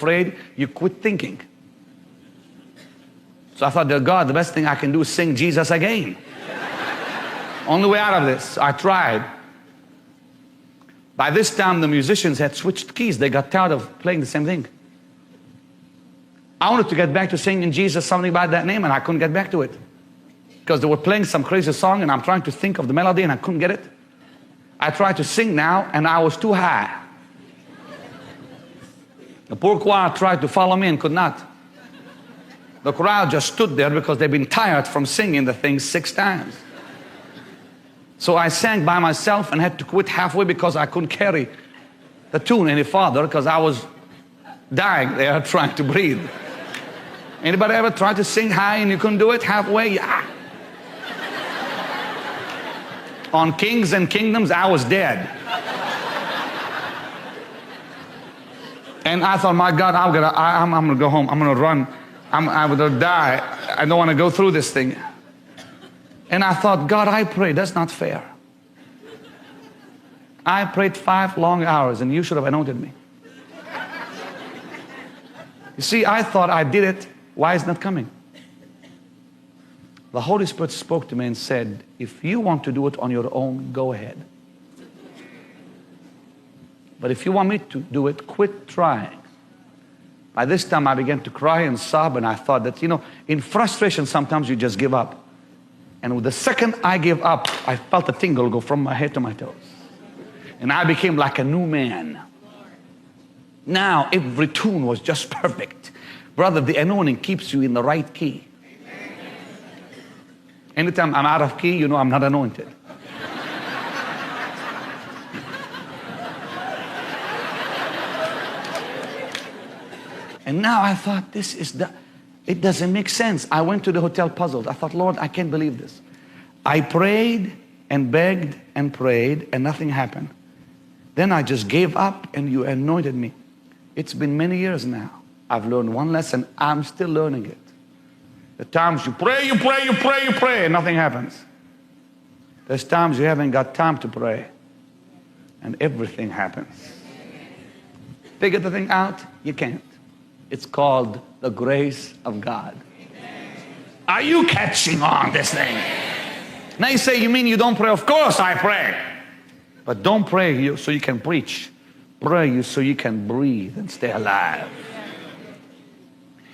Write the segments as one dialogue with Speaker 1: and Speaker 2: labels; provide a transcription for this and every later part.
Speaker 1: afraid, you quit thinking. So I thought, dear God, the best thing I can do is sing Jesus again. Only way out of this. I tried. By this time, the musicians had switched keys. They got tired of playing the same thing. I wanted to get back to singing Jesus, something about that name, and I couldn't get back to it. Because they were playing some crazy song, and I'm trying to think of the melody, and I couldn't get it. I tried to sing now, and I was too high. The poor choir tried to follow me and could not. The crowd just stood there because they've been tired from singing the thing 6 times. So I sang by myself and had to quit halfway because I couldn't carry the tune any farther because I was dying there trying to breathe. Anybody ever tried to sing high and you couldn't do it halfway? Yeah. On Kings and Kingdoms, I was dead. And I thought, my God, I'm gonna go home. I'm gonna run. I'm gonna die. I don't want to go through this thing. And I thought, God, I pray. That's not fair. I prayed 5 long hours, and you should have anointed me. You see, I thought I did it. Why is it not coming? The Holy Spirit spoke to me and said, if you want to do it on your own, go ahead. But if you want me to do it, quit trying. By this time, I began to cry and sob, and I thought that, in frustration, sometimes you just give up. And with the second I gave up, I felt a tingle go from my head to my toes. And I became like a new man. Now, every tune was just perfect. Brother, the anointing keeps you in the right key. Anytime I'm out of key, you know I'm not anointed. And now I thought, it doesn't make sense. I went to the hotel puzzled. I thought, Lord, I can't believe this. I prayed and begged and prayed and nothing happened. Then I just gave up and you anointed me. It's been many years now. I've learned one lesson. I'm still learning it. The times you pray, and nothing happens. There's times you haven't got time to pray and everything happens. Figure the thing out? You can't. It's called the grace of God. Are you catching on this thing? Now you say, you mean you don't pray? Of course I pray. But don't pray so you can preach. Pray so you can breathe and stay alive.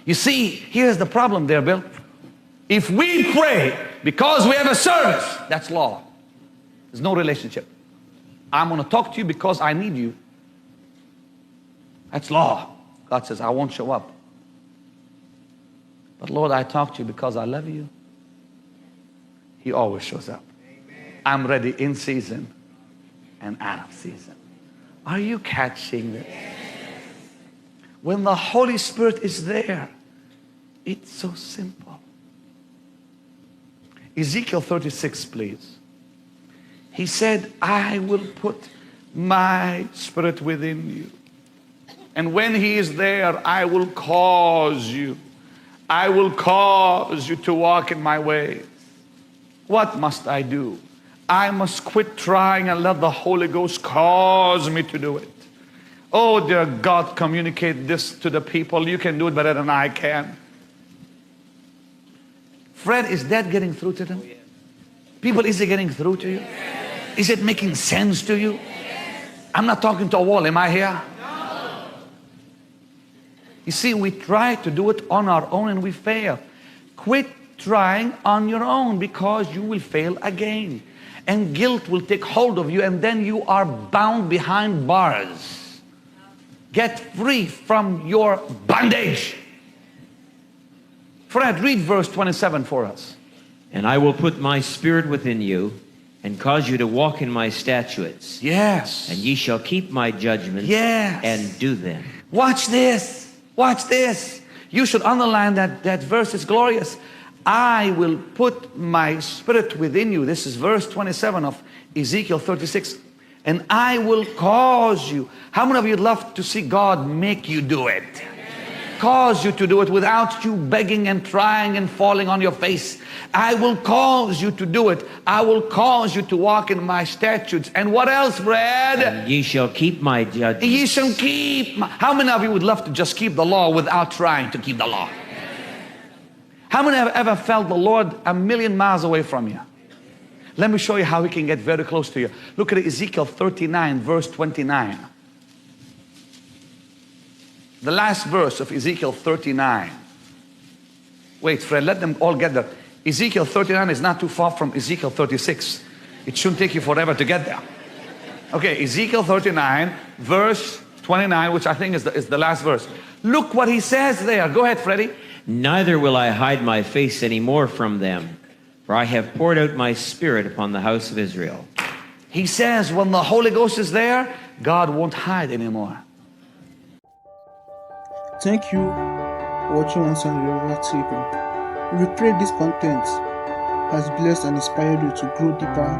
Speaker 1: You see, here's the problem there, Bill. If we pray because we have a service, that's law. There's no relationship. I'm going to talk to you because I need you. That's law. God says, I won't show up. But Lord, I talk to you because I love you. He always shows up. I'm ready in season and out of season. Are you catching this? When the Holy Spirit is there, it's so simple. Ezekiel 36, please. He said, I will put my spirit within you. And when he is there, I will cause you. I will cause you to walk in my ways. What must I do? I must quit trying and let the Holy Ghost cause me to do it. Oh, dear God, communicate this to the people. You can do it better than I can. Fred, is that getting through to them? People, is it getting through to you? Is it making sense to you? I'm not talking to a wall. Am I here? You see, we try to do it on our own and we fail. Quit trying on your own because you will fail again. And guilt will take hold of you and then you are bound behind bars. Get free from your bondage. Fred, read verse 27 for us.
Speaker 2: And I will put my spirit within you and cause you to walk in my statutes.
Speaker 1: Yes.
Speaker 2: And ye shall keep my judgments.
Speaker 1: Yes.
Speaker 2: And do them.
Speaker 1: Watch this. Watch this. You should underline that verse. Is glorious. I will put my spirit within you. This is verse 27 of Ezekiel 36. And I will cause you. How many of you would love to see God make you do it? cause you to do it without you begging and trying and falling on your face. I will cause you to do it. I will cause you to walk in my statutes. And what else, Brad?
Speaker 2: And ye shall keep my judgments.
Speaker 1: Ye shall keep how many of you would love to just keep the law without trying to keep the law? How many have ever felt the Lord a million miles away from you? Let me show you how He can get very close to you. Look at Ezekiel 39 verse 29. The last verse of Ezekiel 39. Wait, Fred, let them all get there. Ezekiel 39 is not too far from Ezekiel 36. It shouldn't take you forever to get there. Okay, Ezekiel 39 verse 29, which I think is the last verse. Look what he says there. Go ahead, Freddie.
Speaker 2: Neither will I hide my face any more from them, for I have poured out my Spirit upon the house of Israel.
Speaker 1: He says when the Holy Ghost is there, God won't hide anymore.
Speaker 3: Thank you for watching Unsaved Revival TV. We pray this content has blessed and inspired you to grow deeper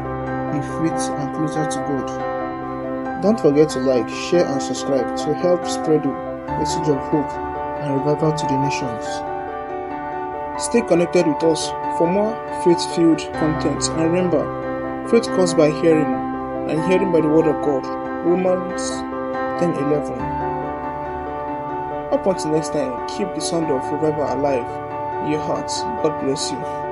Speaker 3: in faith and closer to God. Don't forget to like, share and subscribe to help spread the message of hope and revival to the nations. Stay connected with us for more faith-filled content, and remember, faith comes by hearing, and hearing by the word of God. Romans 10:11. Up until next time, keep the sound of revival alive in your hearts. God bless you.